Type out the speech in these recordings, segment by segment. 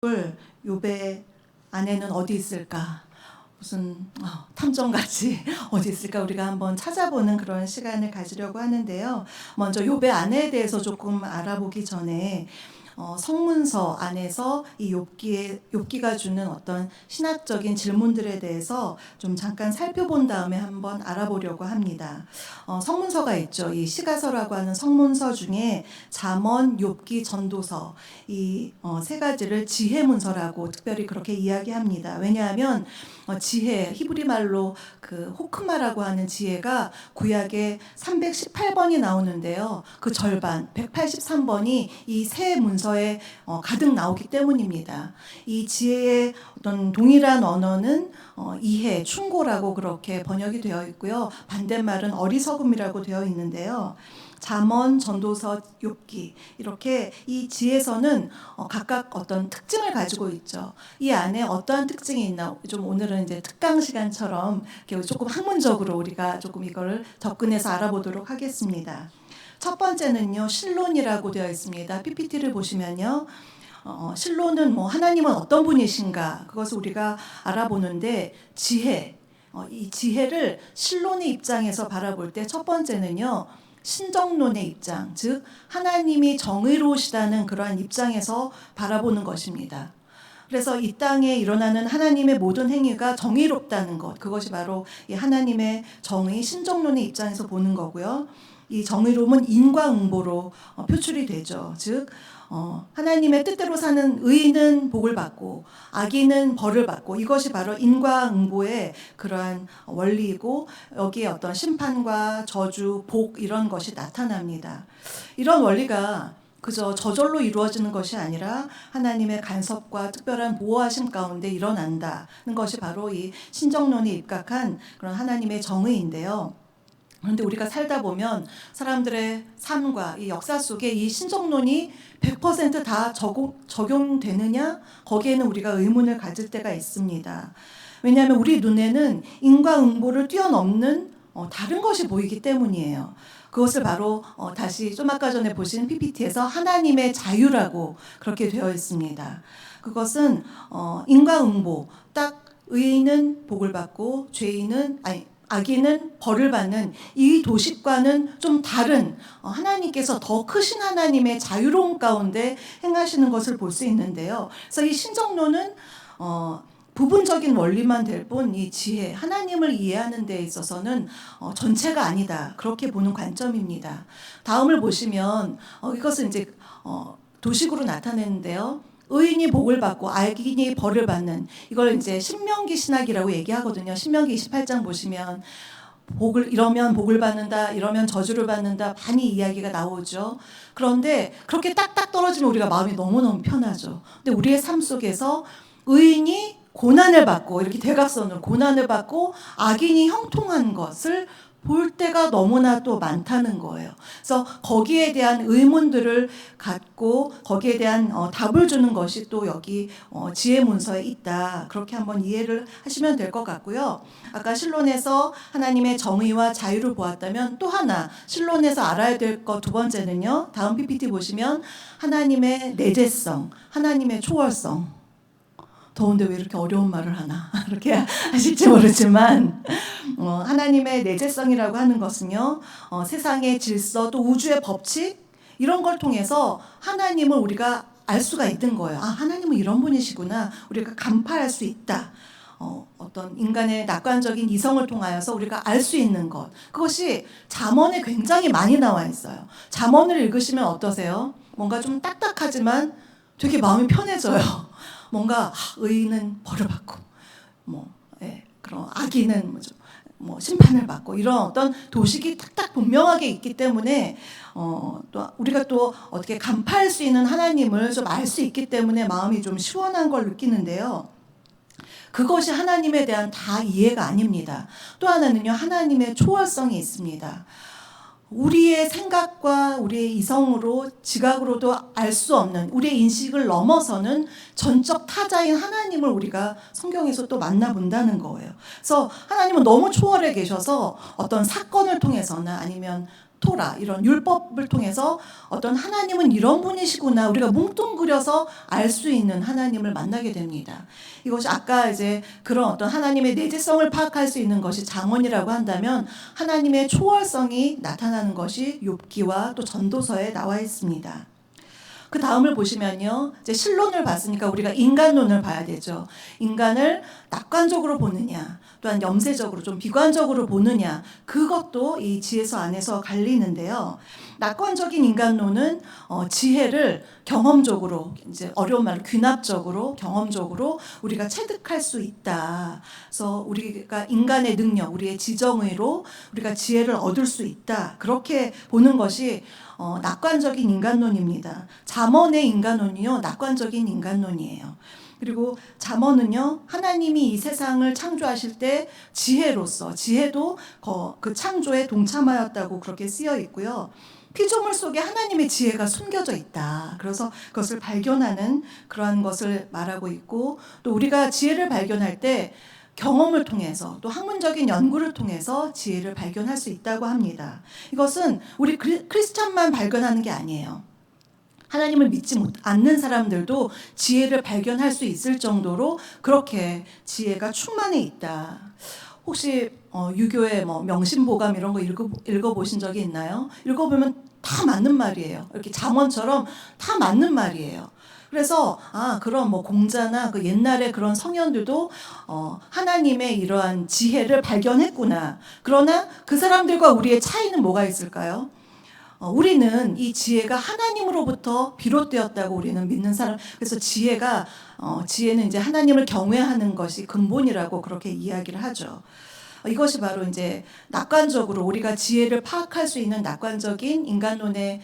욥의 아내는 어디 있을까? 무슨 탐정같이 어디 있을까 우리가 한번 찾아보는 그런 시간을 가지려고 하는데요. 먼저 욥의 아내에 대해서 조금 알아보기 전에 성문서 안에서 이 욥기가 주는 어떤 신학적인 질문들에 대해서 좀 잠깐 살펴본 다음에 한번 알아보려고 합니다. 성문서가 있죠. 이 시가서라고 하는 성문서 중에 잠언, 욥기, 전도서 이 세 가지를 지혜문서라고 특별히 그렇게 이야기합니다. 왜냐하면 지혜, 히브리 말로 그 호크마라고 하는 지혜가 구약에 318번이 나오는데요. 그 절반, 183번이 이 세 문서에 가득 나오기 때문입니다. 이 지혜의 어떤 동일한 언어는 이해, 충고라고 그렇게 번역이 되어 있고요. 반대말은 어리석음이라고 되어 있는데요. 잠언, 전도서, 욥기 이렇게 이 지혜서는 각각 어떤 특징을 가지고 있죠. 이 안에 어떠한 특징이 있나 좀 오늘은 이제 특강 시간처럼 조금 학문적으로 우리가 조금 이걸 접근해서 알아보도록 하겠습니다. 첫 번째는요, 신론이라고 되어 있습니다. PPT를 보시면요. 신론은 하나님은 어떤 분이신가 그것을 우리가 알아보는데 지혜, 이 지혜를 신론의 입장에서 바라볼 때 첫 번째는요. 신정론의 입장, 즉 하나님이 정의로우시다는 그러한 입장에서 바라보는 것입니다. 그래서 이 땅에 일어나는 하나님의 모든 행위가 정의롭다는 것, 그것이 바로 이 하나님의 정의, 신정론의 입장에서 보는 거고요. 이 정의로움은 인과응보로 표출이 되죠. 즉 하나님의 뜻대로 사는 의인은 복을 받고 악인은 벌을 받고 이것이 바로 인과응보의 그러한 원리이고 여기에 어떤 심판과 저주, 복 이런 것이 나타납니다. 이런 원리가 그저 저절로 이루어지는 것이 아니라 하나님의 간섭과 특별한 보호하심 가운데 일어난다는 것이 바로 이 신정론에 입각한 그런 하나님의 정의인데요. 그런데 우리가 살다 보면 사람들의 삶과 이 역사 속에 이 신정론이 100%다 적용되느냐? 거기에는 우리가 의문을 가질 때가 있습니다. 왜냐하면 우리 눈에는 인과응보를 뛰어넘는 다른 것이 보이기 때문이에요. 그것을 바로 다시 좀 아까 전에 보신 PPT에서 하나님의 자유라고 그렇게 되어 있습니다. 그것은 인과응보, 딱 의인은 복을 받고 악인은 벌을 받는 이 도식과는 좀 다른 하나님께서 더 크신 하나님의 자유로움 가운데 행하시는 것을 볼 수 있는데요. 그래서 이 신정론은 부분적인 원리만 될 뿐 이 지혜, 하나님을 이해하는 데 있어서는 전체가 아니다. 그렇게 보는 관점입니다. 다음을 보시면 이것은 이제 도식으로 나타내는데요. 의인이 복을 받고 악인이 벌을 받는 이걸 이제 신명기 신학이라고 얘기하거든요. 신명기 28장 보시면 이러면 복을 받는다, 이러면 저주를 받는다 많이 이야기가 나오죠. 그런데 그렇게 딱딱 떨어지면 우리가 마음이 너무너무 편하죠. 근데 우리의 삶 속에서 의인이 고난을 받고 이렇게 대각선으로 고난을 받고 악인이 형통한 것을 볼 때가 너무나 또 많다는 거예요. 그래서 거기에 대한 의문들을 갖고 거기에 대한 답을 주는 것이 또 여기 지혜문서에 있다. 그렇게 한번 이해를 하시면 될 것 같고요. 아까 신론에서 하나님의 정의와 자유를 보았다면 또 하나 신론에서 알아야 될 것 두 번째는요. 다음 PPT 보시면 하나님의 내재성, 하나님의 초월성. 더운데 왜 이렇게 어려운 말을 하나 이렇게 하실지 모르지만 하나님의 내재성이라고 하는 것은요 세상의 질서 또 우주의 법칙 이런 걸 통해서 하나님을 우리가 알 수가 있는 거예요. 아, 하나님은 이런 분이시구나 우리가 간파할 수 있다. 어떤 인간의 낙관적인 이성을 통하여서 우리가 알 수 있는 것 그것이 잠언에 굉장히 많이 나와 있어요. 잠언을 읽으시면 어떠세요? 뭔가 좀 딱딱하지만 되게 마음이 편해져요. 뭔가 의인은 벌을 받고 그런 악인은 심판을 받고 이런 어떤 도식이 딱딱 분명하게 있기 때문에 또 우리가 또 어떻게 간파할 수 있는 하나님을 좀 알 수 있기 때문에 마음이 좀 시원한 걸 느끼는데요. 그것이 하나님에 대한 다 이해가 아닙니다. 또 하나는요, 하나님의 초월성이 있습니다. 우리의 생각과 우리의 이성으로 지각으로도 알 수 없는 우리의 인식을 넘어서는 전적 타자인 하나님을 우리가 성경에서 또 만나본다는 거예요. 그래서 하나님은 너무 초월해 계셔서 어떤 사건을 통해서나 아니면 토라 이런 율법을 통해서 어떤 하나님은 이런 분이시구나 우리가 뭉뚱그려서 알 수 있는 하나님을 만나게 됩니다. 이것이 아까 이제 그런 어떤 하나님의 내재성을 파악할 수 있는 것이 잠언이라고 한다면 하나님의 초월성이 나타나는 것이 욥기와 또 전도서에 나와 있습니다. 그 다음을 보시면요. 이제 실론을 봤으니까 우리가 인간론을 봐야 되죠. 인간을 낙관적으로 보느냐, 또한 염세적으로 좀 비관적으로 보느냐, 그것도 이 지혜서 안에서 갈리는데요. 낙관적인 인간론은 지혜를 경험적으로, 이제 어려운 말로 귀납적으로, 경험적으로 우리가 체득할 수 있다. 그래서 우리가 인간의 능력, 우리의 지정의로 우리가 지혜를 얻을 수 있다. 그렇게 보는 것이 낙관적인 인간론입니다. 잠언의 인간론이요, 낙관적인 인간론이에요. 그리고 잠언은요, 하나님이 이 세상을 창조하실 때 지혜로서, 지혜도 그 창조에 동참하였다고 그렇게 쓰여 있고요. 피조물 속에 하나님의 지혜가 숨겨져 있다. 그래서 그것을 발견하는 그러한 것을 말하고 있고, 또 우리가 지혜를 발견할 때 경험을 통해서 또 학문적인 연구를 통해서 지혜를 발견할 수 있다고 합니다. 이것은 우리 크리스찬만 발견하는 게 아니에요. 하나님을 믿지 않는 사람들도 지혜를 발견할 수 있을 정도로 그렇게 지혜가 충만해 있다. 혹시 유교의 명심보감 이런 거 읽어보신 적이 있나요? 읽어보면 다 맞는 말이에요. 이렇게 잠언처럼 다 맞는 말이에요. 그래서 그런 공자나 그 옛날에 그런 성현들도 하나님의 이러한 지혜를 발견했구나. 그러나 그 사람들과 우리의 차이는 뭐가 있을까요? 우리는 이 지혜가 하나님으로부터 비롯되었다고 우리는 믿는 사람. 그래서 지혜는 이제 하나님을 경외하는 것이 근본이라고 그렇게 이야기를 하죠. 이것이 바로 이제 낙관적으로 우리가 지혜를 파악할 수 있는 낙관적인 인간론에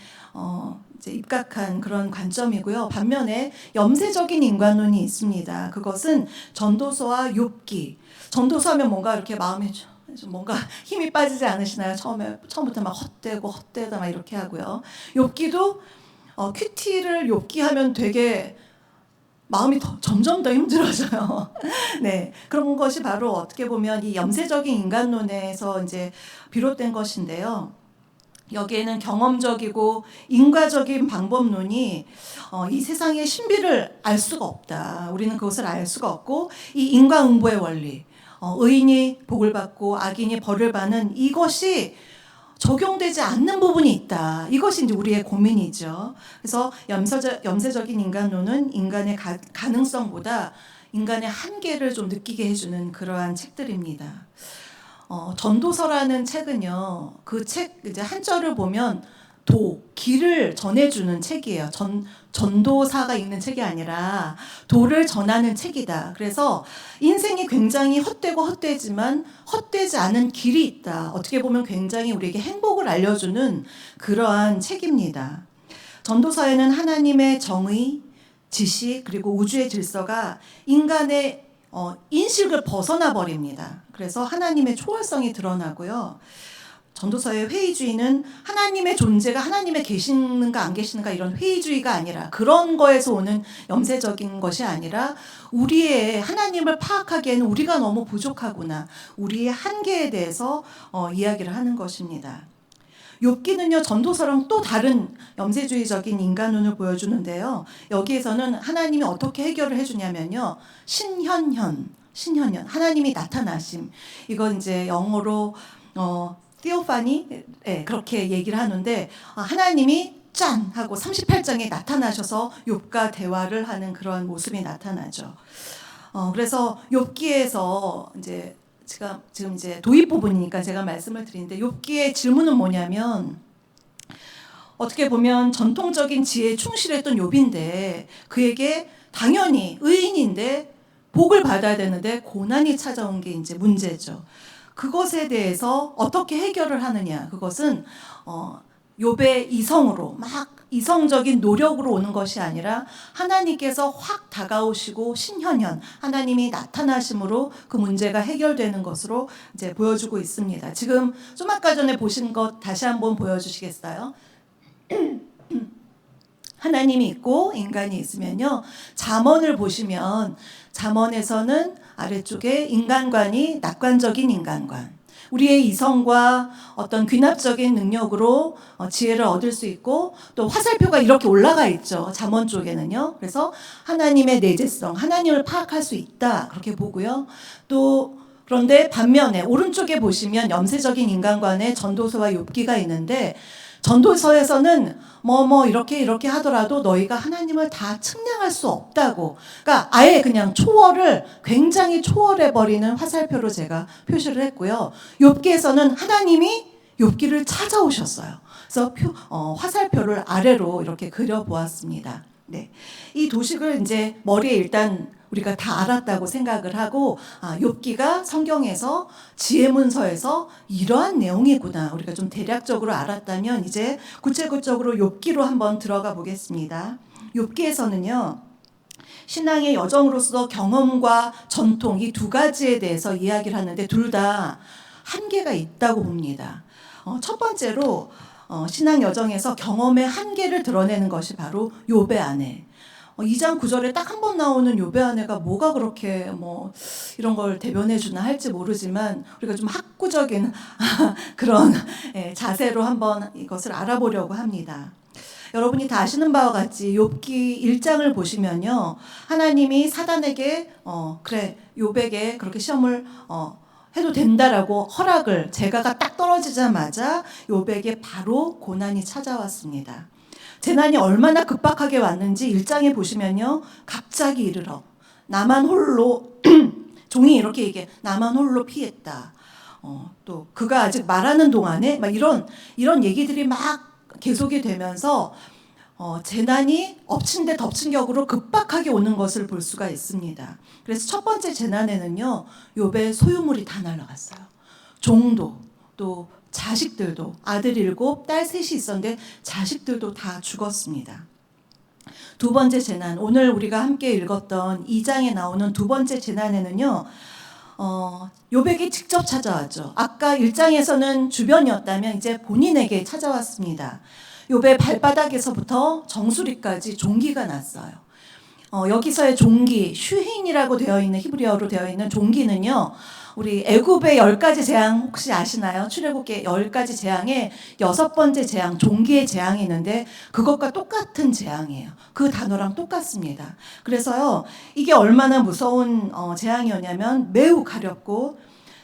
이제 입각한 그런 관점이고요. 반면에 염세적인 인간론이 있습니다. 그것은 전도서와 욥기. 전도서하면 뭔가 이렇게 마음에 좀 뭔가 힘이 빠지지 않으시나요? 처음부터 막 헛되다 막 이렇게 하고요. 욥기도 큐티를 욥기하면 되게 마음이 점점 더 힘들어져요. 네, 그런 것이 바로 어떻게 보면 이 염세적인 인간론에서 이제 비롯된 것인데요. 여기에는 경험적이고 인과적인 방법론이 이 세상의 신비를 알 수가 없다. 우리는 그것을 알 수가 없고 이 인과응보의 원리, 의인이 복을 받고 악인이 벌을 받는 이것이 적용되지 않는 부분이 있다. 이것이 이제 우리의 고민이죠. 그래서 염세적인 인간론은 인간의 가능성보다 인간의 한계를 좀 느끼게 해주는 그러한 책들입니다. 전도서라는 책은요, 그 책 이제 한자를 보면 길을 전해주는 책이에요. 전도사가 읽는 책이 아니라 도를 전하는 책이다. 그래서 인생이 굉장히 헛되고 헛되지만 헛되지 않은 길이 있다. 어떻게 보면 굉장히 우리에게 행복을 알려주는 그러한 책입니다. 전도서에는 하나님의 정의, 지식 그리고 우주의 질서가 인간의 인식을 벗어나 버립니다. 그래서 하나님의 초월성이 드러나고요. 전도서의 회의주의는 하나님의 존재가 하나님의 계시는가 안 계시는가 이런 회의주의가 아니라 그런 거에서 오는 염세적인 것이 아니라 우리의 하나님을 파악하기에는 우리가 너무 부족하구나. 우리의 한계에 대해서 이야기를 하는 것입니다. 욥기는요 전도서랑 또 다른 염세주의적인 인간론을 보여주는데요. 여기에서는 하나님이 어떻게 해결을 해주냐면요. 신현현 하나님이 나타나심. 이건 이제 영어로 티오파니 그렇게 얘기를 하는데 하나님이 짠 하고 38장에 나타나셔서 욥과 대화를 하는 그런 모습이 나타나죠. 그래서 욥기에서 이제 지금 이제 도입 부분이니까 제가 말씀을 드리는데 욥기의 질문은 뭐냐면 어떻게 보면 전통적인 지혜에 충실했던 욥인데 그에게 당연히 의인인데 복을 받아야 되는데 고난이 찾아온 게 이제 문제죠. 그것에 대해서 어떻게 해결을 하느냐. 그것은 욥의 이성으로 막 이성적인 노력으로 오는 것이 아니라 하나님께서 확 다가오시고 신현현 하나님이 나타나심으로 그 문제가 해결되는 것으로 이제 보여주고 있습니다. 지금 좀 아까 전에 보신 것 다시 한번 보여주시겠어요? 하나님이 있고 인간이 있으면요. 잠언을 보시면 잠언에서는 아래쪽에 인간관이 낙관적인 인간관, 우리의 이성과 어떤 귀납적인 능력으로 지혜를 얻을 수 있고, 또 화살표가 이렇게 올라가 있죠. 잠언 쪽에는요. 그래서 하나님의 내재성, 하나님을 파악할 수 있다, 그렇게 보고요. 또 그런데 반면에 오른쪽에 보시면 염세적인 인간관의 전도서와 욥기가 있는데, 전도서에서는 이렇게 하더라도 너희가 하나님을 다 측량할 수 없다고, 그러니까 아예 그냥 초월을 굉장히 초월해 버리는 화살표로 제가 표시를 했고요. 욥기에서는 하나님이 욥기를 찾아오셨어요. 그래서 화살표를 아래로 이렇게 그려 보았습니다. 네. 이 도식을 이제 머리에 일단 우리가 다 알았다고 생각을 하고, 욥기가 성경에서 지혜문서에서 이러한 내용이구나, 우리가 좀 대략적으로 알았다면 이제 구체적으로 욥기로 한번 들어가 보겠습니다. 욥기에서는요, 신앙의 여정으로서 경험과 전통, 이 두 가지에 대해서 이야기를 하는데 둘 다 한계가 있다고 봅니다. 첫 번째로 신앙 여정에서 경험의 한계를 드러내는 것이 바로 욥의 아내. 2장 9절에 딱 한 번 나오는 욥의 아내가 뭐가 그렇게 이런 걸 대변해 주나 할지 모르지만, 우리가 좀 학구적인 그런 자세로 한번 이것을 알아보려고 합니다. 여러분이 다 아시는 바와 같이 욥기 1장을 보시면요, 하나님이 사단에게 그래 욥에게 그렇게 시험을 해도 된다라고 허락을, 재가가 딱 떨어지자마자 욥에게 바로 고난이 찾아왔습니다. 재난이 얼마나 급박하게 왔는지 1장에 보시면요, 갑자기 이르러 나만 홀로 종이 이렇게 얘기해, 나만 홀로 피했다. 또 그가 아직 말하는 동안에 막 이런 얘기들이 막 계속이 되면서 재난이 엎친 데 덮친 격으로 급박하게 오는 것을 볼 수가 있습니다. 그래서 첫 번째 재난에는요, 욥의 소유물이 다 날아갔어요. 종도, 또 자식들도, 아들 7, 딸 3이 있었는데 자식들도 다 죽었습니다. 두 번째 재난, 오늘 우리가 함께 읽었던 2장에 나오는 두 번째 재난에는요, 욥에게 직접 찾아왔죠. 아까 1장에서는 주변이었다면 이제 본인에게 찾아왔습니다. 욥의 발바닥에서부터 정수리까지 종기가 났어요. 여기서의 종기, 슈힌이라고 되어 있는, 히브리어로 되어 있는 종기는요, 우리 애굽의 10가지 재앙 혹시 아시나요? 출애굽기 10가지 재앙에 6번째 재앙, 종기의 재앙이 있는데 그것과 똑같은 재앙이에요. 그 단어랑 똑같습니다. 그래서요, 이게 얼마나 무서운 재앙이었냐면 매우 가렵고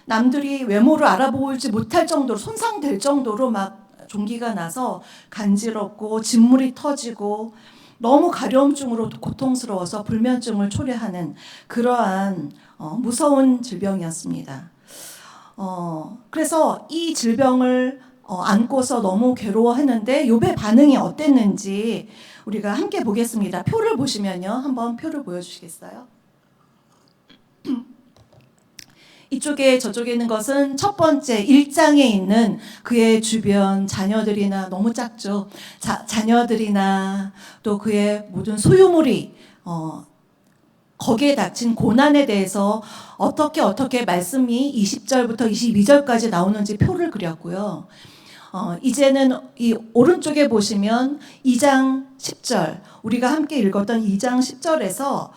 남들이 외모를 알아보지 못할 정도로, 손상될 정도로 막 종기가 나서 간지럽고 진물이 터지고 너무 가려움증으로 고통스러워서 불면증을 초래하는 그러한 무서운 질병이었습니다. 그래서 이 질병을 안고서 너무 괴로워했는데 욥의 반응이 어땠는지 우리가 함께 보겠습니다. 표를 보시면요, 한번 표를 보여주시겠어요? 이쪽에 저쪽에 있는 것은 첫 번째 1장에 있는 그의 주변 자녀들이나, 너무 작죠. 자녀들이나 또 그의 모든 소유물이 거기에 닥친 고난에 대해서 어떻게 말씀이 20절부터 22절까지 나오는지 표를 그렸고요. 이제는 이 오른쪽에 보시면 2장 10절, 우리가 함께 읽었던 2장 10절에서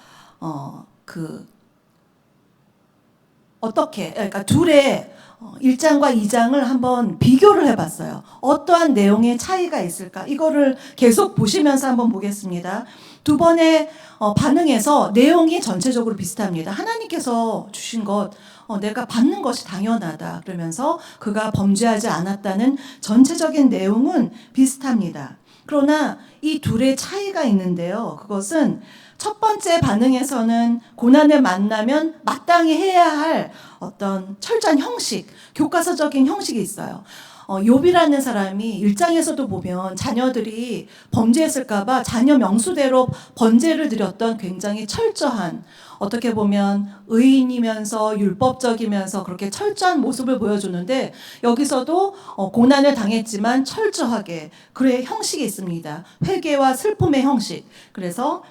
그러니까 둘의 1장과 2장을 한번 비교를 해봤어요. 어떠한 내용의 차이가 있을까? 이거를 계속 보시면서 한번 보겠습니다. 두 번의 반응에서 내용이 전체적으로 비슷합니다. 하나님께서 주신 것, 내가 받는 것이 당연하다, 그러면서 그가 범죄하지 않았다는 전체적인 내용은 비슷합니다. 그러나 이 둘의 차이가 있는데요, 그것은 첫 번째 반응에서는 고난을 만나면 마땅히 해야 할 어떤 철저한 형식, 교과서적인 형식이 있어요. 욥이라는 사람이 1장에서도 보면 자녀들이 범죄했을까봐 자녀 명수대로 번제를 드렸던 굉장히 철저한, 어떻게 보면 의인이면서 율법적이면서 그렇게 철저한 모습을 보여주는데, 여기서도 고난을 당했지만 철저하게 그의 형식이 있습니다. 회개와 슬픔의 형식. 그래서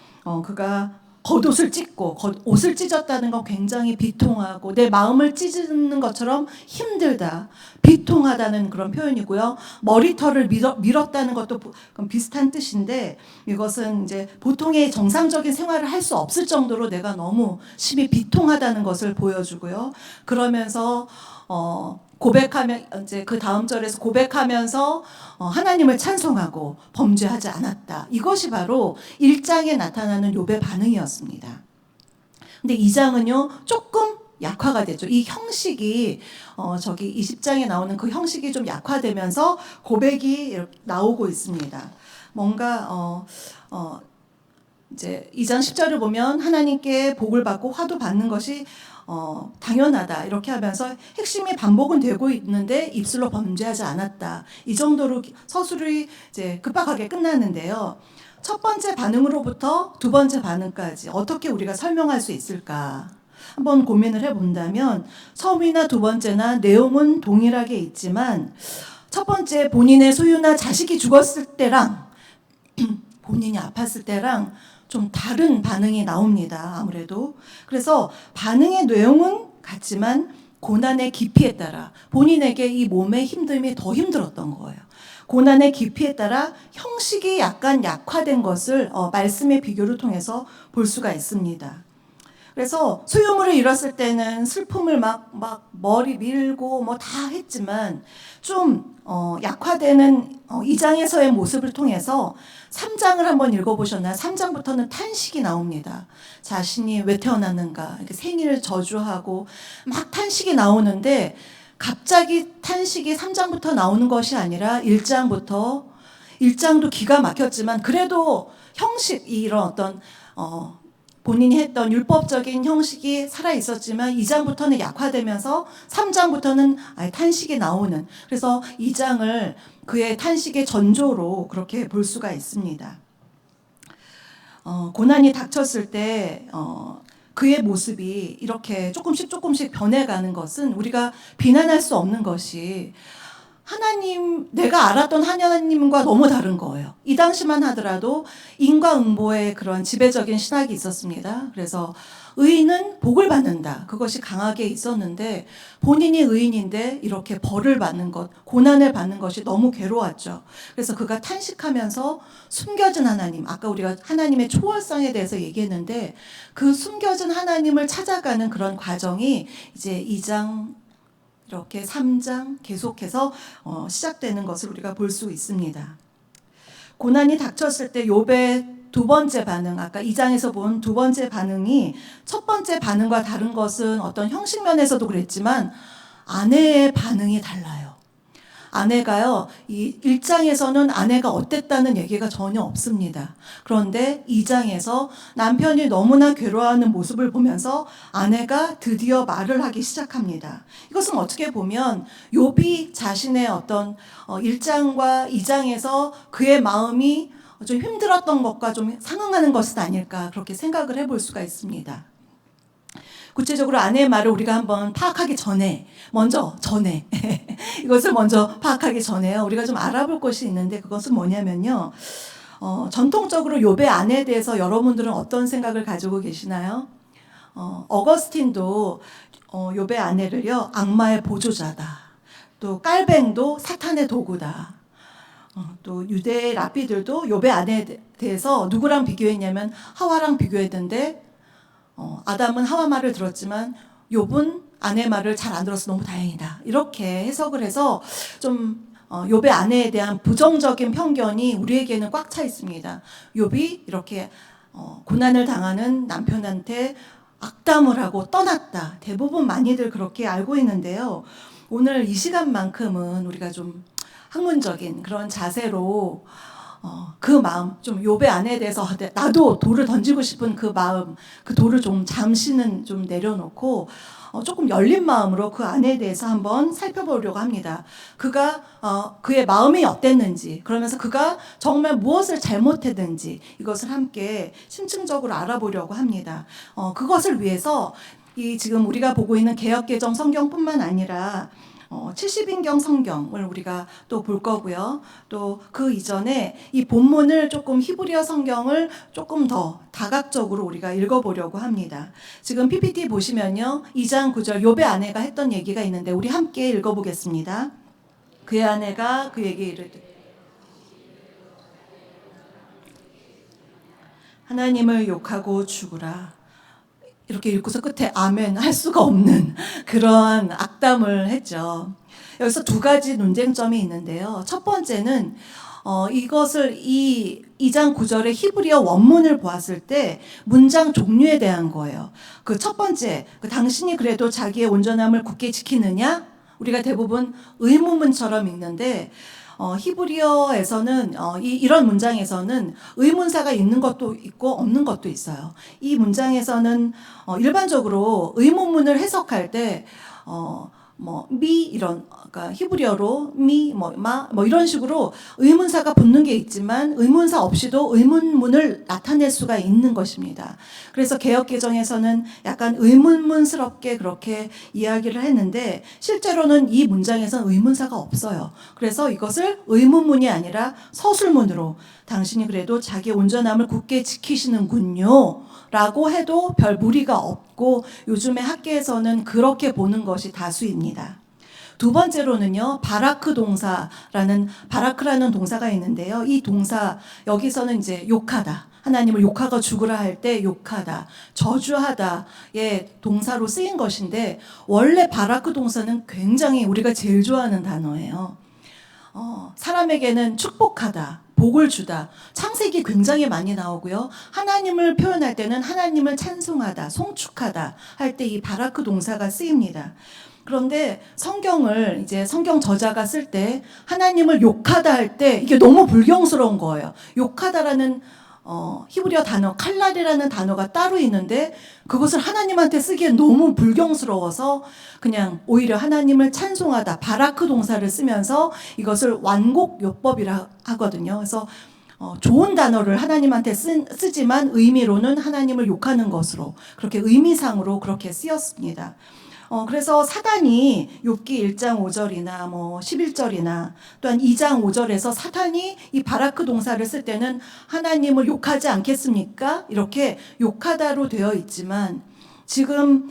그가 겉옷을 찢고, 옷을 찢었다는 건 굉장히 비통하고 내 마음을 찢는 것처럼 힘들다, 비통하다는 그런 표현이고요. 머리털을 밀었다는 것도 비슷한 뜻인데, 이것은 이제 보통의 정상적인 생활을 할 수 없을 정도로 내가 너무 심히 비통하다는 것을 보여주고요. 그러면서 고백하면 이제 그 다음 절에서 고백하면서 하나님을 찬송하고 범죄하지 않았다. 이것이 바로 1장에 나타나는 욥의 반응이었습니다. 근데 2장은요 조금 약화가 되죠. 이 형식이 저기 20장에 나오는 그 형식이 좀 약화되면서 고백이 이렇게 나오고 있습니다. 뭔가 이제 2장 10절을 보면 하나님께 복을 받고 화도 받는 것이 당연하다 이렇게 하면서 핵심이 반복은 되고 있는데 입술로 범죄하지 않았다. 이 정도로 서술이 이제 급박하게 끝나는데요. 첫 번째 반응으로부터 두 번째 반응까지 어떻게 우리가 설명할 수 있을까? 한번 고민을 해본다면 처음이나 두 번째나 내용은 동일하게 있지만 첫 번째 본인의 소유나 자식이 죽었을 때랑 본인이 아팠을 때랑 좀 다른 반응이 나옵니다. 아무래도. 그래서 반응의 내용은 같지만 고난의 깊이에 따라 본인에게 이 몸의 힘듦이 더 힘들었던 거예요. 고난의 깊이에 따라 형식이 약간 약화된 것을 말씀의 비교를 통해서 볼 수가 있습니다. 그래서 소유물을 잃었을 때는 슬픔을 막 머리 밀고 뭐 다 했지만 좀 약화되는 2장에서의 모습을 통해서 3장을 한번 읽어보셨나요? 3장부터는 탄식이 나옵니다. 자신이 왜 태어났는가 이렇게 생일을 저주하고 막 탄식이 나오는데 갑자기 탄식이 3장부터 나오는 것이 아니라 1장부터 1장도 기가 막혔지만 그래도 형식 이런 어떤 본인이 했던 율법적인 형식이 살아있었지만 2장부터는 약화되면서 3장부터는 아예 탄식이 나오는 그래서 2장을 그의 탄식의 전조로 그렇게 볼 수가 있습니다. 고난이 닥쳤을 때 그의 모습이 이렇게 조금씩 변해가는 것은 우리가 비난할 수 없는 것이 하나님, 내가 알았던 하나님과 너무 다른 거예요. 이 당시만 하더라도 인과응보의 그런 지배적인 신학이 있었습니다. 그래서 의인은 복을 받는다. 그것이 강하게 있었는데 본인이 의인인데 이렇게 벌을 받는 것, 고난을 받는 것이 너무 괴로웠죠. 그래서 그가 탄식하면서 숨겨진 하나님, 아까 우리가 하나님의 초월성에 대해서 얘기했는데 그 숨겨진 하나님을 찾아가는 그런 과정이 이제 2장 이렇게 3장 계속해서 시작되는 것을 우리가 볼 수 있습니다. 고난이 닥쳤을 때 욥의 두 번째 반응, 아까 2장에서 본 두 번째 반응이 첫 번째 반응과 다른 것은 어떤 형식면에서도 그랬지만 아내의 반응이 달라요. 아내가요, 이 1장에서는 아내가 어땠다는 얘기가 전혀 없습니다. 그런데 2장에서 남편이 너무나 괴로워하는 모습을 보면서 아내가 드디어 말을 하기 시작합니다. 이것은 어떻게 보면 욥이 자신의 어떤 1장과 2장에서 그의 마음이 좀 힘들었던 것과 좀 상응하는 것은 아닐까 그렇게 생각을 해볼 수가 있습니다. 구체적으로 아내의 말을 우리가 한번 파악하기 전에 이것을 먼저 파악하기 전에요. 우리가 좀 알아볼 것이 있는데 그것은 뭐냐면요. 전통적으로 욥의 아내에 대해서 여러분들은 어떤 생각을 가지고 계시나요? 어거스틴도 욥의 아내를요 악마의 보조자다. 또 깔뱅도 사탄의 도구다. 또 유대 랍비들도 욥의 아내에 대해서 누구랑 비교했냐면 하와랑 비교했는데 아담은 하와 말을 들었지만 욥은 아내 말을 잘 안 들어서 너무 다행이다. 이렇게 해석을 해서 좀 욥의 아내에 대한 부정적인 편견이 우리에게는 꽉 차 있습니다. 욥이 이렇게 고난을 당하는 남편한테 악담을 하고 떠났다. 대부분 많이들 그렇게 알고 있는데요. 오늘 이 시간만큼은 우리가 좀 학문적인 그런 자세로 그 마음, 좀 욥의 아내에 대해서 나도 돌을 던지고 싶은 그 마음, 그 돌을 좀 잠시는 좀 내려놓고 조금 열린 마음으로 그 아내에 대해서 한번 살펴보려고 합니다. 그가 그의 마음이 어땠는지, 그러면서 그가 정말 무엇을 잘못했는지 이것을 함께 심층적으로 알아보려고 합니다. 그것을 위해서 이 지금 우리가 보고 있는 개역개정 성경뿐만 아니라 70인경 성경을 우리가 또 볼 거고요. 또 그 이전에 이 본문을 조금 히브리어 성경을 조금 더 다각적으로 우리가 읽어보려고 합니다. 지금 PPT 보시면요. 2장 9절 욥의 아내가 했던 얘기가 있는데 우리 함께 읽어보겠습니다. 그의 아내가 그에게 이르되 하나님을 욕하고 죽으라. 이렇게 읽고서 끝에 아멘 할 수가 없는 그런 악담을 했죠. 여기서 두 가지 논쟁점이 있는데요. 첫 번째는 이것을 이 2장 9절의 히브리어 원문을 보았을 때 문장 종류에 대한 거예요. 그 첫 번째, 당신이 그래도 자기의 온전함을 굳게 지키느냐? 우리가 대부분 의문문처럼 읽는데 히브리어에서는 이런 문장에서는 의문사가 있는 것도 있고 없는 것도 있어요. 이 문장에서는 일반적으로 의문문을 해석할 때 이런, 그러니까 히브리어로 마 이런 식으로 의문사가 붙는 게 있지만 의문사 없이도 의문문을 나타낼 수가 있는 것입니다. 그래서 개역개정에서는 약간 의문문스럽게 그렇게 이야기를 했는데 실제로는 이 문장에서는 의문사가 없어요. 그래서 이것을 의문문이 아니라 서술문으로 당신이 그래도 자기 온전함을 굳게 지키시는군요. 라고 해도 별 무리가 없고 요즘에 학계에서는 그렇게 보는 것이 다수입니다. 두 번째로는요, 바라크라는 동사가 있는데요. 이 동사, 여기서는 이제 욕하다. 하나님을 욕하고 죽으라 할 때 욕하다, 저주하다의 동사로 쓰인 것인데, 원래 바라크 동사는 굉장히 우리가 제일 좋아하는 단어예요. 사람에게는 축복하다, 복을 주다. 창세기 굉장히 많이 나오고요. 하나님을 표현할 때는 하나님을 찬송하다, 송축하다 할 때 이 바라크 동사가 쓰입니다. 그런데 성경을 이제 성경 저자가 쓸 때 하나님을 욕하다 할 때 이게 너무 불경스러운 거예요. 욕하다라는 히브리어 단어 칼날이라는 단어가 따로 있는데 그것을 하나님한테 쓰기엔 너무 불경스러워서 그냥 오히려 하나님을 찬송하다 바라크 동사를 쓰면서 이것을 완곡요법이라 하거든요. 그래서 좋은 단어를 하나님한테 쓰지만 의미로는 하나님을 욕하는 것으로 그렇게 의미상으로 그렇게 쓰였습니다. 그래서 사단이 욥기 1장 5절이나 11절이나 또한 2장 5절에서 사단이 이 바라크 동사를 쓸 때는 하나님을 욕하지 않겠습니까? 이렇게 욕하다로 되어 있지만 지금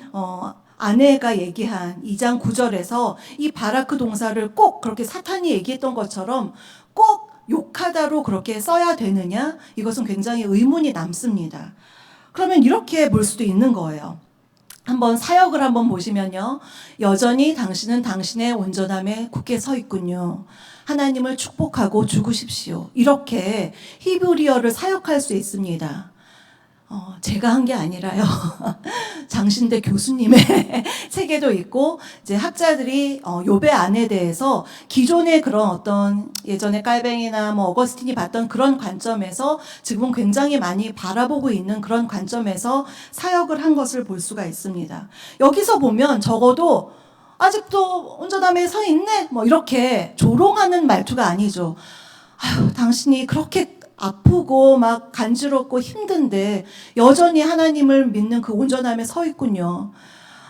아내가 얘기한 2장 9절에서 이 바라크 동사를 꼭 그렇게 사탄이 얘기했던 것처럼 꼭 욕하다로 그렇게 써야 되느냐? 이것은 굉장히 의문이 남습니다. 그러면 이렇게 볼 수도 있는 거예요. 한번 사역을 한번 보시면요. 여전히 당신은 당신의 온전함에 굳게 서 있군요. 하나님을 축복하고 죽으십시오. 이렇게 히브리어를 사역할 수 있습니다. 제가 한 게 아니라요. 장신대 교수님의 책에도 있고 이제 학자들이 욥의 안에 대해서 기존의 그런 어떤 예전에 깔뱅이나 어거스틴이 봤던 그런 관점에서 지금은 굉장히 많이 바라보고 있는 그런 관점에서 사역을 한 것을 볼 수가 있습니다. 여기서 보면 적어도 아직도 온전함에 서 있네? 이렇게 조롱하는 말투가 아니죠. 아유, 당신이 그렇게 아프고 막 간지럽고 힘든데 여전히 하나님을 믿는 그 온전함에 서 있군요.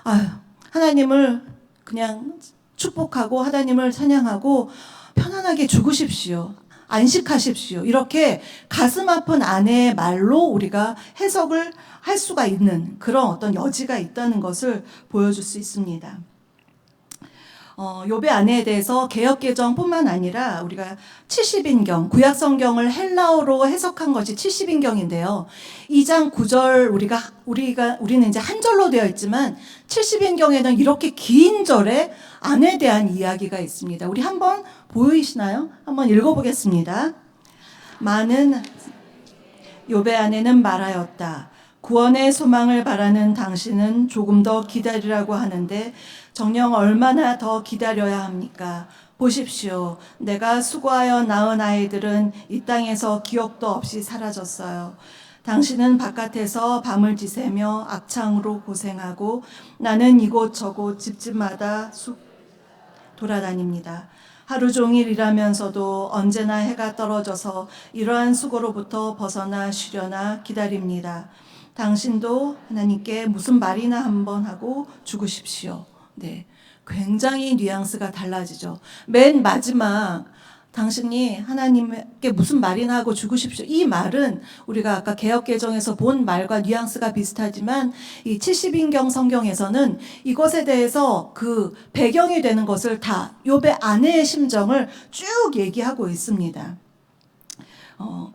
아유, 하나님을 그냥 축복하고 하나님을 찬양하고 편안하게 죽으십시오. 안식하십시오. 이렇게 가슴 아픈 아내의 말로 우리가 해석을 할 수가 있는 그런 어떤 여지가 있다는 것을 보여줄 수 있습니다. 욥의 아내에 대해서 개역개정뿐만 아니라 우리가 70인경, 구약성경을 헬라어로 해석한 것이 70인경인데요. 2장 9절 우리는 이제 한 절로 되어 있지만 70인경에는 이렇게 긴 절에 아내에 대한 이야기가 있습니다. 우리 한번 보이시나요? 한번 읽어보겠습니다. 많은 욥의 아내는 말하였다. 구원의 소망을 바라는 당신은 조금 더 기다리라고 하는데 정녕 얼마나 더 기다려야 합니까? 보십시오. 내가 수고하여 낳은 아이들은 이 땅에서 기억도 없이 사라졌어요. 당신은 바깥에서 밤을 지새며 악창으로 고생하고 나는 이곳저곳 집집마다 돌아다닙니다. 하루 종일 일하면서도 언제나 해가 떨어져서 이러한 수고로부터 벗어나 쉬려나 기다립니다. 당신도 하나님께 무슨 말이나 한번 하고 죽으십시오. 네, 굉장히 뉘앙스가 달라지죠. 맨 마지막 당신이 하나님께 무슨 말이나 하고 죽으십시오. 이 말은 우리가 아까 개역개정에서 본 말과 뉘앙스가 비슷하지만 이 70인경 성경에서는 이것에 대해서 그 배경이 되는 것을 다 욥의 아내의 심정을 쭉 얘기하고 있습니다.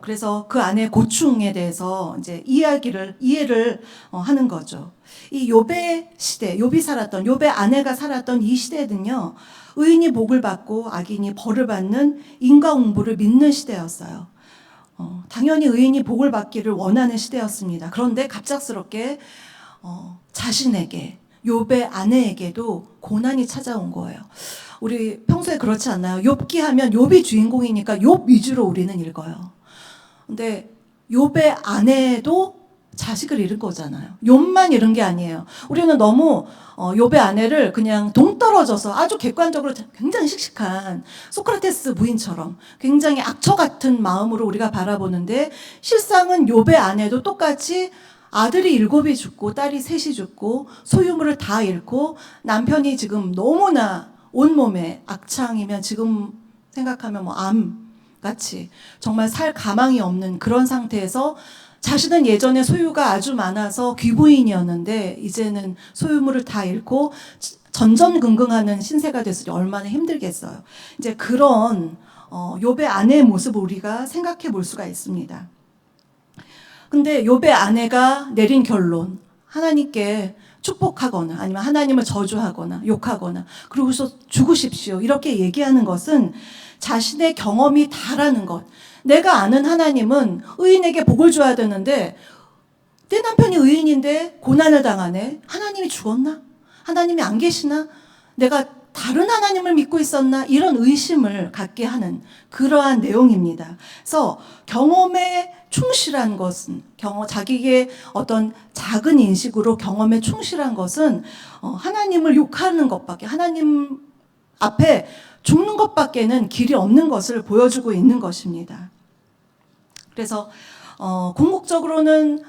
그래서 그 안에 고충에 대해서 이제 이해를 하는 거죠. 이 욥의 시대, 욥이 살았던, 욥의 아내가 살았던 이 시대는요, 의인이 복을 받고 악인이 벌을 받는 인과응보를 믿는 시대였어요. 당연히 의인이 복을 받기를 원하는 시대였습니다. 그런데 갑작스럽게 자신에게, 욥의 아내에게도 고난이 찾아온 거예요. 우리 평소에 그렇지 않나요? 욥기 하면 욥이 주인공이니까 욥 위주로 우리는 읽어요. 근데 욥의 아내도 자식을 잃은 거잖아요. 욥만 잃은 게 아니에요. 우리는 너무 욥의 아내를 그냥 동떨어져서 아주 객관적으로 굉장히 씩씩한 소크라테스 부인처럼 굉장히 악처 같은 마음으로 우리가 바라보는데, 실상은 욥의 아내도 똑같이 아들이 7이 죽고 딸이 3이 죽고 소유물을 다 잃고 남편이 지금 너무나 온몸에 악창이면 지금 생각하면 뭐 암같이 정말 살 가망이 없는 그런 상태에서, 자신은 예전에 소유가 아주 많아서 귀부인이었는데 이제는 소유물을 다 잃고 전전긍긍하는 신세가 됐으니 얼마나 힘들겠어요. 이제 그런 욥의 아내의 모습을 우리가 생각해 볼 수가 있습니다. 근데 욥의 아내가 내린 결론, 하나님께 축복하거나 아니면 하나님을 저주하거나 욕하거나 그러고서 죽으십시오 이렇게 얘기하는 것은 자신의 경험이 다라는 것. 내가 아는 하나님은 의인에게 복을 줘야 되는데 내 남편이 의인인데 고난을 당하네. 하나님이 죽었나? 하나님이 안 계시나? 내가 다른 하나님을 믿고 있었나? 이런 의심을 갖게 하는 그러한 내용입니다. 그래서 경험에 충실한 것은, 자기의 어떤 작은 인식으로 경험에 충실한 것은 하나님을 욕하는 것밖에, 하나님 앞에 죽는 것밖에는 길이 없는 것을 보여주고 있는 것입니다. 그래서 궁극적으로는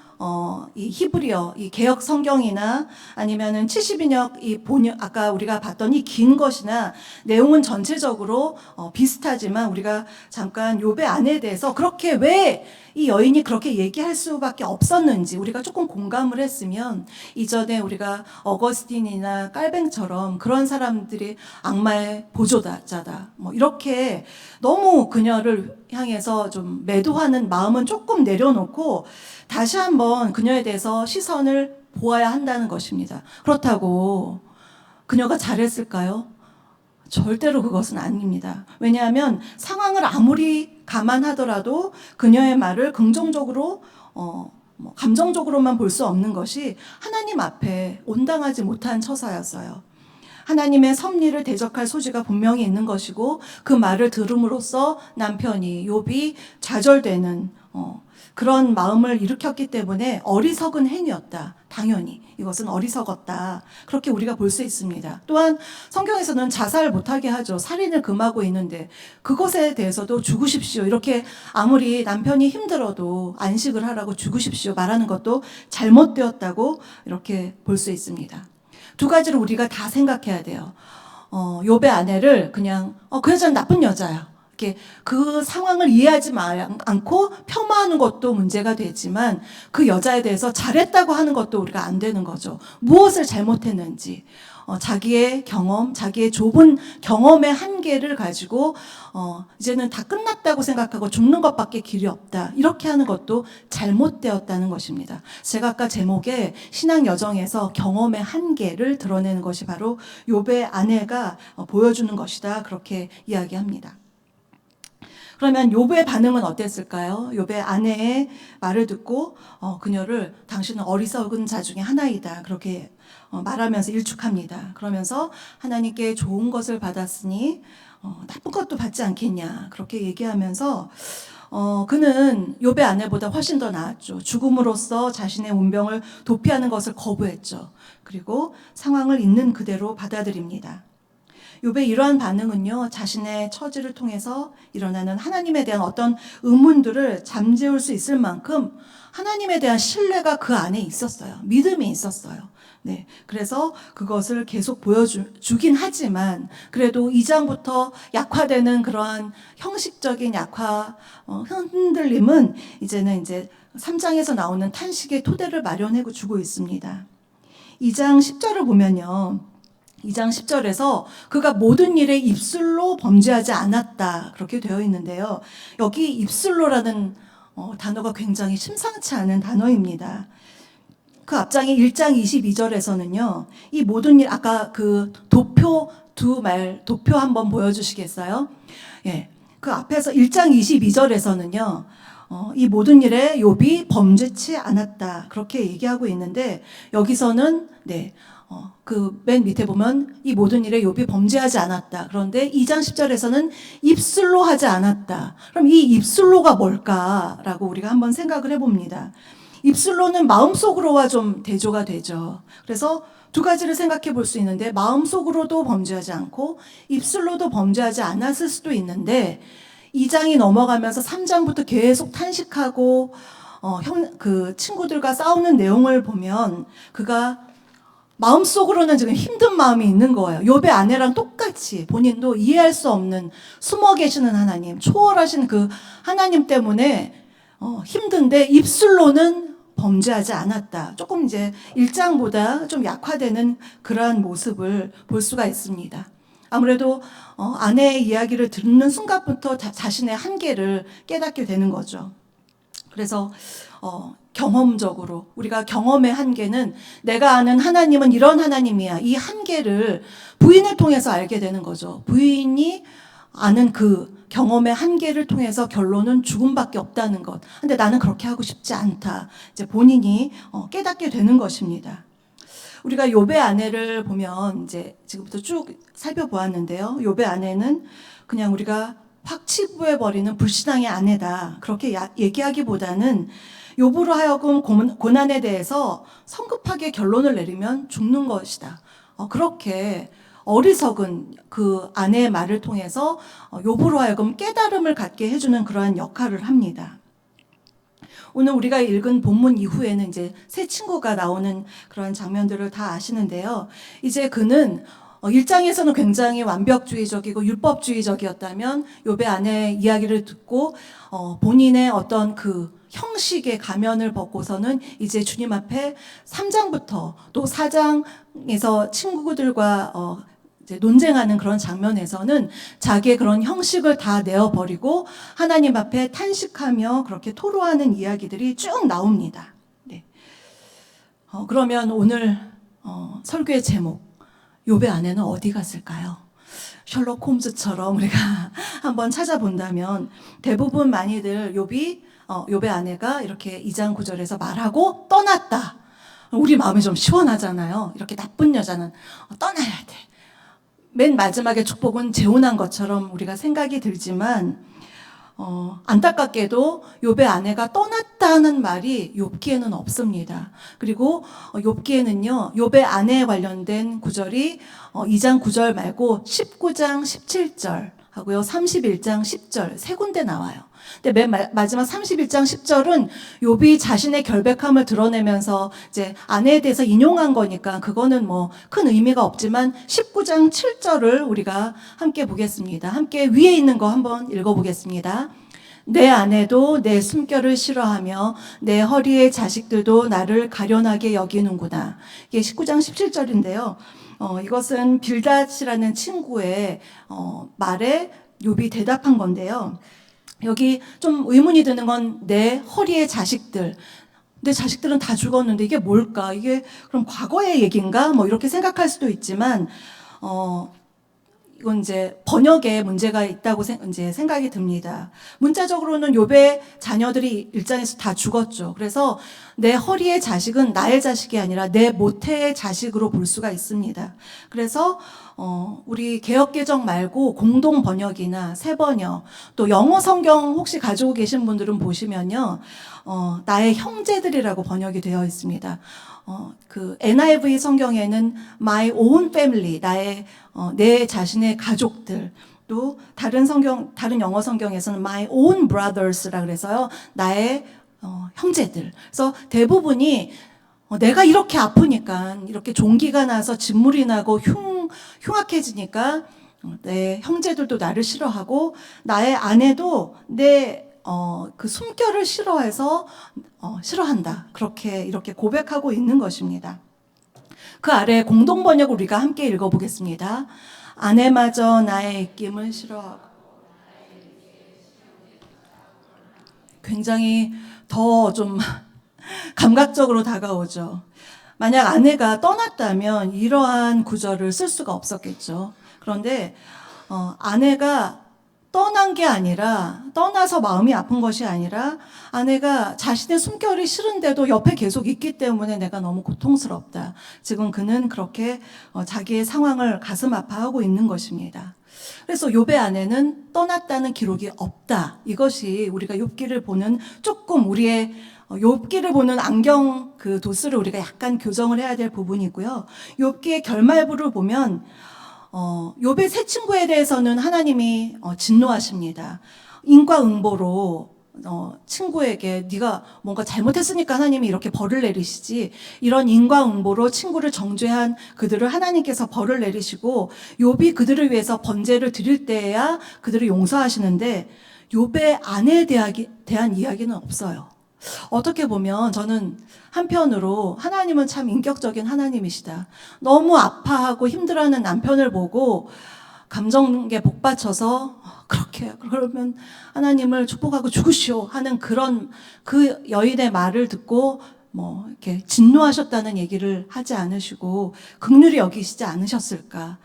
이 히브리어, 이 개역 성경이나 아니면은 70인역 이 본역, 아까 우리가 봤던 이 긴 것이나 내용은 전체적으로 비슷하지만 우리가 잠깐 욥의 아내에 대해서 그렇게 왜 이 여인이 그렇게 얘기할 수밖에 없었는지 우리가 조금 공감을 했으면, 이전에 우리가 어거스틴이나 깔뱅처럼 그런 사람들이 악마의 보조자다 뭐 이렇게 너무 그녀를 향해서 좀 매도하는 마음은 조금 내려놓고 다시 한번 그녀에 대해서 시선을 보아야 한다는 것입니다. 그렇다고 그녀가 잘했을까요? 절대로 그것은 아닙니다. 왜냐하면 상황을 아무리 감안하더라도 그녀의 말을 긍정적으로 감정적으로만 볼 수 없는 것이 하나님 앞에 온당하지 못한 처사였어요. 하나님의 섭리를 대적할 소지가 분명히 있는 것이고, 그 말을 들음으로써 남편이 욥이 좌절되는 그런 마음을 일으켰기 때문에 어리석은 행위였다. 당연히 이것은 어리석었다. 그렇게 우리가 볼 수 있습니다. 또한 성경에서는 자살 못하게 하죠. 살인을 금하고 있는데 그것에 대해서도 죽으십시오 이렇게 아무리 남편이 힘들어도 안식을 하라고 죽으십시오 말하는 것도 잘못되었다고 이렇게 볼 수 있습니다. 두 가지를 우리가 다 생각해야 돼요. 욥의 아내를 그냥 그 여자는 나쁜 여자야. 이렇게 그 상황을 이해하지 않고 폄하하는 것도 문제가 되지만 그 여자에 대해서 잘했다고 하는 것도 우리가 안 되는 거죠. 무엇을 잘못했는지 자기의 경험, 자기의 좁은 경험의 한계를 가지고 이제는 다 끝났다고 생각하고 죽는 것밖에 길이 없다 이렇게 하는 것도 잘못되었다는 것입니다. 제가 아까 제목에 신앙 여정에서 경험의 한계를 드러내는 것이 바로 욥의 아내가 보여주는 것이다 그렇게 이야기합니다. 그러면 욥의 반응은 어땠을까요? 욥의 아내의 말을 듣고 그녀를 당신은 어리석은 자 중에 하나이다 그렇게 말하면서 일축합니다. 그러면서 하나님께 좋은 것을 받았으니 나쁜 것도 받지 않겠냐 그렇게 얘기하면서 그는 욥의 아내보다 훨씬 더 나았죠. 죽음으로써 자신의 운명을 도피하는 것을 거부했죠. 그리고 상황을 있는 그대로 받아들입니다. 욥의 이러한 반응은요, 자신의 처지를 통해서 일어나는 하나님에 대한 어떤 의문들을 잠재울 수 있을 만큼 하나님에 대한 신뢰가 그 안에 있었어요. 믿음이 있었어요. 네, 그래서 그것을 계속 보여주긴 하지만 그래도 2장부터 약화되는 그러한 형식적인 흔들림은 이제는 이제 3장에서 나오는 탄식의 토대를 마련해 주고 있습니다. 2장 10절을 보면요. 2장 10절에서 그가 모든 일에 입술로 범죄하지 않았다. 그렇게 되어 있는데요. 여기 입술로라는 단어가 굉장히 심상치 않은 단어입니다. 그 앞장의 1장 22절에서는요. 이 모든 일 아까 그 도표 도표 한번 보여주시겠어요? 예. 그 앞에서 1장 22절에서는요. 이 모든 일에 욥이 범죄치 않았다. 그렇게 얘기하고 있는데 여기서는 네. 그 맨 밑에 보면 이 모든 일에 욥이 범죄하지 않았다. 그런데 2장 10절에서는 입술로 하지 않았다. 그럼 이 입술로가 뭘까라고 우리가 한번 생각을 해봅니다. 입술로는 마음속으로와 좀 대조가 되죠. 그래서 두 가지를 생각해 볼 수 있는데 마음속으로도 범죄하지 않고 입술로도 범죄하지 않았을 수도 있는데 2장이 넘어가면서 3장부터 계속 탄식하고 그 친구들과 싸우는 내용을 보면 그가 마음속으로는 지금 힘든 마음이 있는 거예요. 욥의 아내랑 똑같이 본인도 이해할 수 없는 숨어 계시는 하나님, 초월하신 그 하나님 때문에 힘든데 입술로는 범죄하지 않았다. 조금 이제 1장보다 좀 약화되는 그러한 모습을 볼 수가 있습니다. 아무래도 아내의 이야기를 듣는 순간부터 자신의 한계를 깨닫게 되는 거죠. 그래서 경험적으로 우리가 경험의 한계는 내가 아는 하나님은 이런 하나님이야. 이 한계를 부인을 통해서 알게 되는 거죠. 부인이 아는 그 경험의 한계를 통해서 결론은 죽음밖에 없다는 것. 근데 나는 그렇게 하고 싶지 않다. 이제 본인이 깨닫게 되는 것입니다. 우리가 욥의 아내를 보면 이제 지금부터 쭉 살펴보았는데요. 욥의 아내는 그냥 우리가 확 치부해 버리는 불신앙의 아내다. 그렇게 얘기하기보다는 욥으로 하여금 고난에 대해서 성급하게 결론을 내리면 죽는 것이다. 그렇게 어리석은 그 아내의 말을 통해서 욥으로 하여금 깨달음을 갖게 해주는 그러한 역할을 합니다. 오늘 우리가 읽은 본문 이후에는 이제 새 친구가 나오는 그런 장면들을 다 아시는데요. 이제 그는 1장에서는 굉장히 완벽주의적이고 율법주의적이었다면 욥의 아내의 이야기를 듣고 본인의 어떤 그 형식의 가면을 벗고서는 이제 주님 앞에 3장부터 또 4장에서 친구들과 이제 논쟁하는 그런 장면에서는 자기의 그런 형식을 다 내어버리고 하나님 앞에 탄식하며 그렇게 토로하는 이야기들이 쭉 나옵니다. 네. 그러면 오늘 설교의 제목 욥의 아내는 어디 갔을까요? 셜록 홈즈처럼 우리가 한번 찾아본다면 대부분 많이들 욥의 아내가 이렇게 2장 9절에서 말하고 떠났다. 우리 마음이 좀 시원하잖아요. 이렇게 나쁜 여자는 떠나야 돼. 맨 마지막에 축복은 재혼한 것처럼 우리가 생각이 들지만 안타깝게도 욥의 아내가 떠났다는 말이 욥기에는 없습니다. 그리고 욥기에는요 욥의 아내에 관련된 구절이 2장 9절 말고 19장 17절 하고요 31장 10절 세 군데 나와요. 근데 맨 마지막 31장 10절은 욥이 자신의 결백함을 드러내면서 이제 아내에 대해서 인용한 거니까 그거는 뭐 큰 의미가 없지만 19장 7절을 우리가 함께 보겠습니다. 함께 위에 있는 거 한번 읽어보겠습니다. 내 아내도 내 숨결을 싫어하며 내 허리의 자식들도 나를 가련하게 여기는구나. 이게 19장 17절인데요. 이것은 빌닷이라는 친구의 말에 욥이 대답한 건데요. 여기 좀 의문이 드는 건 내 허리의 자식들. 내 자식들은 다 죽었는데 이게 뭘까? 이게 그럼 과거의 얘기인가? 뭐 이렇게 생각할 수도 있지만, 이건 이제 번역에 문제가 있다고 이제 생각이 듭니다. 문자적으로는 욥의 자녀들이 1장에서 다 죽었죠. 그래서 내 허리의 자식은 나의 자식이 아니라 내 모태의 자식으로 볼 수가 있습니다. 그래서 우리 개역개정 말고 공동 번역이나 새 번역 또 영어 성경 혹시 가지고 계신 분들은 보시면요, 나의 형제들이라고 번역이 되어 있습니다. 그 NIV 성경에는 my own family, 내 자신의 가족들, 또 다른 영어 성경에서는 my own brothers라 그래서요, 나의 형제들. 그래서 대부분이 내가 이렇게 아프니까, 이렇게 종기가 나서 진물이 나고 흉악해지니까 내 형제들도 나를 싫어하고 나의 아내도 내 그 숨결을 싫어해서 싫어한다. 이렇게 고백하고 있는 것입니다. 그 아래 공동 번역을 우리가 함께 읽어보겠습니다. 아내마저 나의 입김을 싫어하고. 굉장히 더 좀 감각적으로 다가오죠. 만약 아내가 떠났다면 이러한 구절을 쓸 수가 없었겠죠. 그런데 아내가 떠난 게 아니라, 떠나서 마음이 아픈 것이 아니라 아내가 자신의 숨결이 싫은데도 옆에 계속 있기 때문에 내가 너무 고통스럽다. 지금 그는 그렇게 자기의 상황을 가슴 아파하고 있는 것입니다. 그래서 욥의 아내는 떠났다는 기록이 없다. 이것이 우리가 욥기를 보는, 조금 우리의 욥기를 보는 안경 그 도수를 우리가 약간 교정을 해야 될 부분이고요. 욥기의 결말부를 보면 욥의 세 친구에 대해서는 하나님이 진노하십니다. 인과응보로 친구에게 네가 뭔가 잘못했으니까 하나님이 이렇게 벌을 내리시지, 이런 인과응보로 친구를 정죄한 그들을 하나님께서 벌을 내리시고 욥이 그들을 위해서 번제를 드릴 때야 그들을 용서하시는데 욥의 아내에 대한 이야기는 없어요. 어떻게 보면 저는 한편으로 하나님은 참 인격적인 하나님이시다. 너무 아파하고 힘들어하는 남편을 보고 감정에 복받쳐서 그렇게 그러면 하나님을 축복하고 죽으시오 하는 그런 그 여인의 말을 듣고 뭐 이렇게 진노하셨다는 얘기를 하지 않으시고 긍휼히 여기시지 않으셨을까.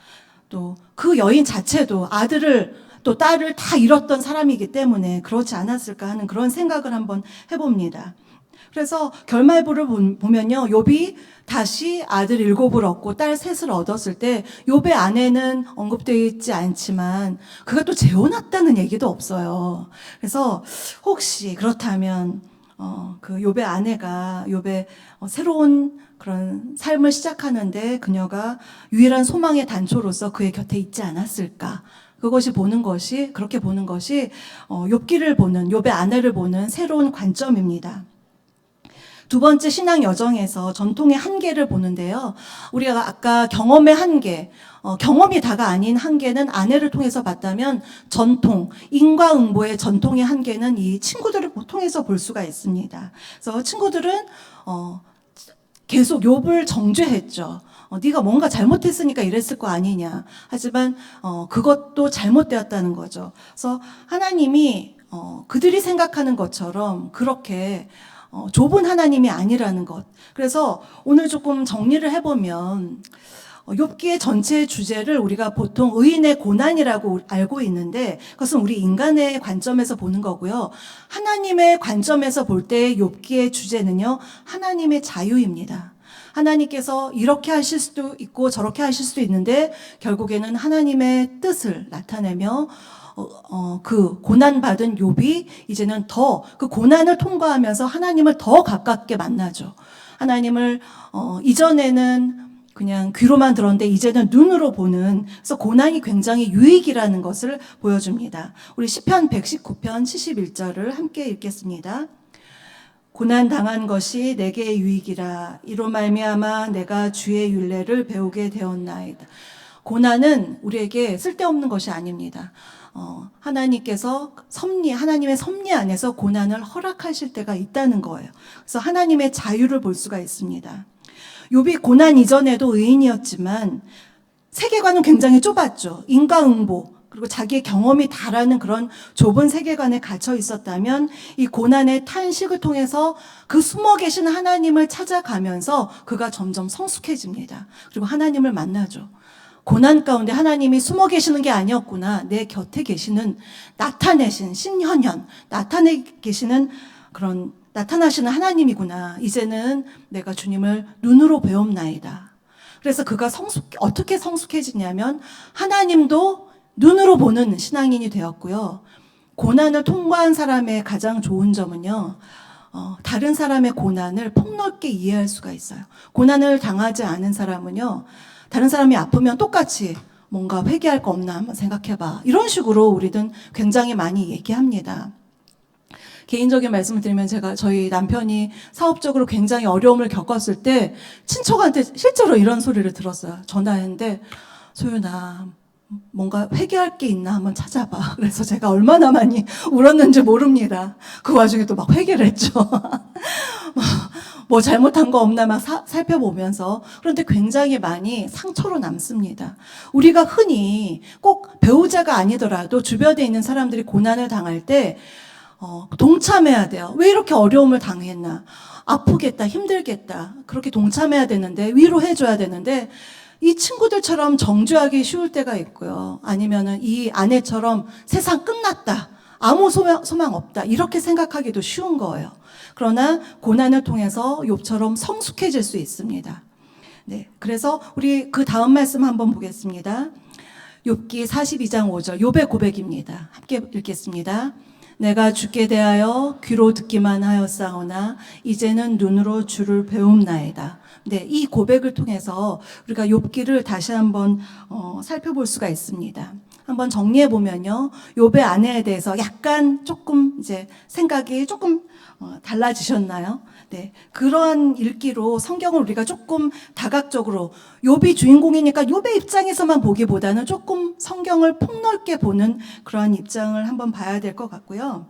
또 그 여인 자체도 아들을 또 딸을 다 잃었던 사람이기 때문에 그렇지 않았을까 하는 그런 생각을 한번 해봅니다. 그래서 결말부를 보면요, 욥이 다시 아들 7을 얻고 딸 3을 얻었을 때 욥의 아내는 언급되어 있지 않지만 그가 또 재혼했다는 얘기도 없어요. 그래서 혹시 그렇다면 그 욥의 아내가 욥의 새로운 그런 삶을 시작하는데 그녀가 유일한 소망의 단초로서 그의 곁에 있지 않았을까? 그것이 그렇게 보는 것이 욥기를 보는, 욥의 아내를 보는 새로운 관점입니다. 두 번째 신앙 여정에서 전통의 한계를 보는데요. 우리가 아까 경험의 한계, 경험이 다가 아닌 한계는 아내를 통해서 봤다면 전통, 인과응보의 전통의 한계는 이 친구들을 통해서 볼 수가 있습니다. 그래서 친구들은 계속 욥을 정죄했죠. 네가 뭔가 잘못했으니까 이랬을 거 아니냐. 하지만 그것도 잘못되었다는 거죠. 그래서 하나님이 그들이 생각하는 것처럼 그렇게 좁은 하나님이 아니라는 것. 그래서 오늘 조금 정리를 해보면 욥기의 전체 주제를 우리가 보통 의인의 고난이라고 알고 있는데 그것은 우리 인간의 관점에서 보는 거고요. 하나님의 관점에서 볼 때 욥기의 주제는요, 하나님의 자유입니다. 하나님께서 이렇게 하실 수도 있고 저렇게 하실 수도 있는데 결국에는 하나님의 뜻을 나타내며 그 고난받은 욥이 이제는 더 그 고난을 통과하면서 하나님을 더 가깝게 만나죠. 하나님을 이전에는 그냥 귀로만 들었는데 이제는 눈으로 보는, 그래서 고난이 굉장히 유익이라는 것을 보여줍니다. 우리 시편 119편 71절을 함께 읽겠습니다. 고난 당한 것이 내게 유익이라 이로 말미암아 내가 주의 율례를 배우게 되었나이다. 고난은 우리에게 쓸데없는 것이 아닙니다. 하나님께서 하나님의 섭리 안에서 고난을 허락하실 때가 있다는 거예요. 그래서 하나님의 자유를 볼 수가 있습니다. 욥이 고난 이전에도 의인이었지만 세계관은 굉장히 좁았죠. 인과응보, 그리고 자기의 경험이 다라는 그런 좁은 세계관에 갇혀 있었다면 이 고난의 탄식을 통해서 그 숨어 계신 하나님을 찾아가면서 그가 점점 성숙해집니다. 그리고 하나님을 만나죠. 고난 가운데 하나님이 숨어 계시는 게 아니었구나. 내 곁에 계시는, 나타내신 신현현, 나타나시는 하나님이구나. 이제는 내가 주님을 눈으로 배움나이다. 그래서 그가 어떻게 성숙해지냐면 하나님도 눈으로 보는 신앙인이 되었고요. 고난을 통과한 사람의 가장 좋은 점은요, 다른 사람의 고난을 폭넓게 이해할 수가 있어요. 고난을 당하지 않은 사람은요, 다른 사람이 아프면 똑같이 뭔가 회개할 거 없나 한번 생각해봐. 이런 식으로 우리는 굉장히 많이 얘기합니다. 개인적인 말씀을 드리면 저희 남편이 사업적으로 굉장히 어려움을 겪었을 때 친척한테 실제로 이런 소리를 들었어요. 전화했는데 소윤아, 뭔가 회개할 게 있나 한번 찾아봐. 그래서 제가 얼마나 많이 울었는지 모릅니다. 그 와중에 또 막 회개를 했죠. 뭐 잘못한 거 없나 막 살펴보면서 그런데 굉장히 많이 상처로 남습니다. 우리가 흔히 꼭 배우자가 아니더라도 주변에 있는 사람들이 고난을 당할 때 동참해야 돼요. 왜 이렇게 어려움을 당했나? 아프겠다, 힘들겠다. 그렇게 동참해야 되는데, 위로해줘야 되는데, 이 친구들처럼 정죄하기 쉬울 때가 있고요. 아니면은 이 아내처럼 세상 끝났다. 아무 소망 없다. 이렇게 생각하기도 쉬운 거예요. 그러나 고난을 통해서 욥처럼 성숙해질 수 있습니다. 네. 그래서 우리 그 다음 말씀 한번 보겠습니다. 욥기 42장 5절. 욥의 고백입니다. 함께 읽겠습니다. 내가 주께 대하여 귀로 듣기만 하였사오나 이제는 눈으로 주를 배움나이다. 네, 이 고백을 통해서 우리가 욥기를 다시 한번 살펴볼 수가 있습니다. 한번 정리해 보면요, 욥의 아내에 대해서 약간 조금 이제 생각이 조금 달라지셨나요? 네, 그러한 읽기로 성경을 우리가 조금 다각적으로 욥이 주인공이니까 욥의 입장에서만 보기보다는 조금 성경을 폭넓게 보는 그러한 입장을 한번 봐야 될 것 같고요.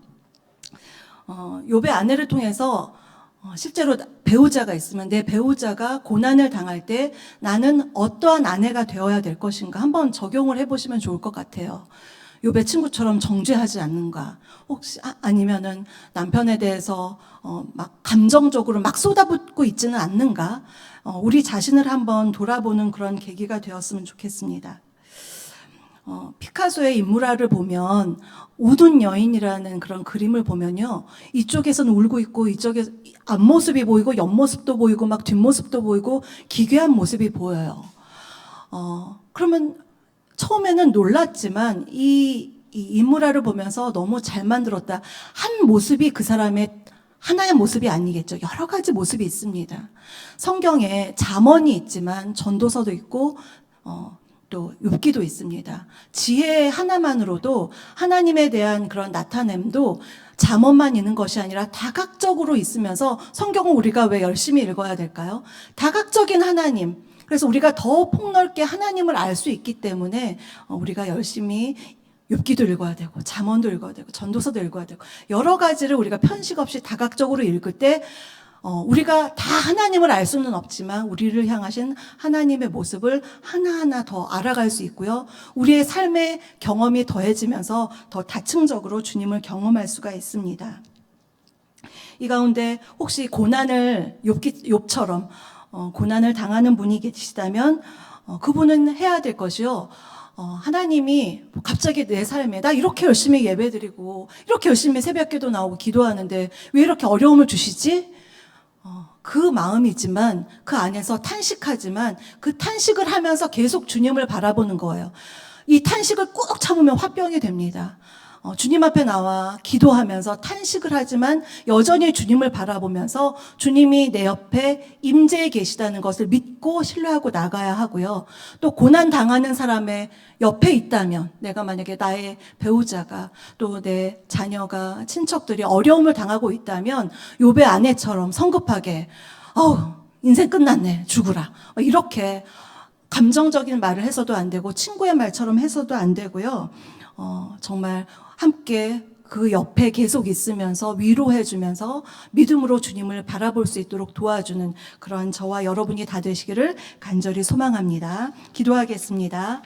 욥의 아내를 통해서 실제로 배우자가 있으면 내 배우자가 고난을 당할 때 나는 어떠한 아내가 되어야 될 것인가 한번 적용을 해보시면 좋을 것 같아요. 욥의 친구처럼 정죄하지 않는가, 혹시 아니면은 남편에 대해서 막 감정적으로 막 쏟아붓고 있지는 않는가, 우리 자신을 한번 돌아보는 그런 계기가 되었으면 좋겠습니다. 피카소의 인물화를 보면 우는 여인이라는 그런 그림을 보면요, 이쪽에서는 울고 있고 이쪽에 앞모습이 보이고 옆모습도 보이고 막 뒷모습도 보이고 기괴한 모습이 보여요. 그러면 처음에는 놀랐지만 이 인물화를 보면서 너무 잘 만들었다. 한 모습이 그 사람의 하나의 모습이 아니겠죠. 여러 가지 모습이 있습니다. 성경에 잠언이 있지만 전도서도 있고 또 욥기도 있습니다. 지혜 하나만으로도 하나님에 대한 그런 나타냄도 잠언만 있는 것이 아니라 다각적으로 있으면서 성경은 우리가 왜 열심히 읽어야 될까요? 다각적인 하나님. 그래서 우리가 더 폭넓게 하나님을 알 수 있기 때문에 우리가 열심히 욥기도 읽어야 되고 잠언도 읽어야 되고 전도서도 읽어야 되고 여러 가지를 우리가 편식 없이 다각적으로 읽을 때 우리가 다 하나님을 알 수는 없지만 우리를 향하신 하나님의 모습을 하나하나 더 알아갈 수 있고요. 우리의 삶의 경험이 더해지면서 더 다층적으로 주님을 경험할 수가 있습니다. 이 가운데 혹시 고난을 욥처럼 고난을 당하는 분이 계시다면 그분은 해야 될 것이요, 하나님이 갑자기 내 삶에 나 이렇게 열심히 예배드리고 이렇게 열심히 새벽기도 나오고 기도하는데 왜 이렇게 어려움을 주시지? 그 마음이지만 그 안에서 탄식하지만 그 탄식을 하면서 계속 주님을 바라보는 거예요. 이 탄식을 꾹 참으면 화병이 됩니다. 주님 앞에 나와 기도하면서 탄식을 하지만 여전히 주님을 바라보면서 주님이 내 옆에 임재해 계시다는 것을 믿고 신뢰하고 나가야 하고요. 또 고난 당하는 사람의 옆에 있다면, 내가 만약에 나의 배우자가 또 내 자녀가 친척들이 어려움을 당하고 있다면 욥의 아내처럼 성급하게 인생 끝났네, 죽으라, 이렇게 감정적인 말을 해서도 안 되고 친구의 말처럼 해서도 안 되고요. 정말 함께 그 옆에 계속 있으면서 위로해주면서 믿음으로 주님을 바라볼 수 있도록 도와주는 그런 저와 여러분이 다 되시기를 간절히 소망합니다. 기도하겠습니다.